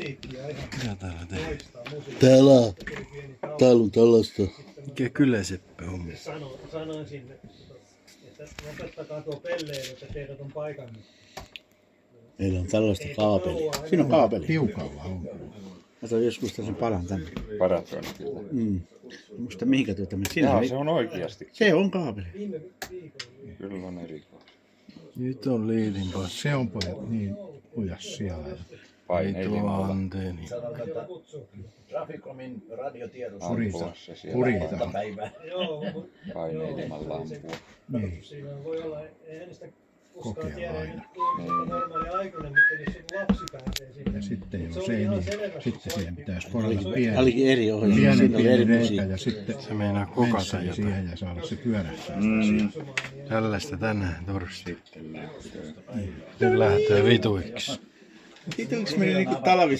musiikkia ihan. Mitä täällä tehdään? Loistaa musiikkia. Täällä on tällaista. Mikä Kyläseppä on? Sanoin sinne, että lopettakaa tuo pelleily, että teidät on paikannut. Meillä on tällaista kaapelia. Siinä on kaapeli. Tiukalla on. Mä sain joskus sen palan tänne. Paratoni kyllä. Muista mihinkä tuota me sinä. Jaa, se on oikeasti. Se on kaapeli. Kyllä on erikoinen. Nyt on liitin pois. Se on pojat niin ujas siellä. Paineiden Tuo alla. anteeni. Traficomin radiotiedossa. Ampua se siellä. Purita. Päivää. Joo, Paineiden alla ampua. Niin. siinä voi olla, eihän sitä koskaan Kokeilla tiedä, aina. että normaali aikuinen, mutta jos joku lapsi pääsee sinne. Ja sitten Se jos oli ei, ihan niin selvä, sitten siihen pitäisi porata Tää olikin pieni, eri ohjelma. pieni, Siinä oli eri pieni reikä musiikki. ja sitten Se meinaa kokata mensseli jotain. siihen ja saada se pyörähtää. Tällaista tänään torstai. Nyt lähtee vituiksi. Vituiksi meni niinku talvissa.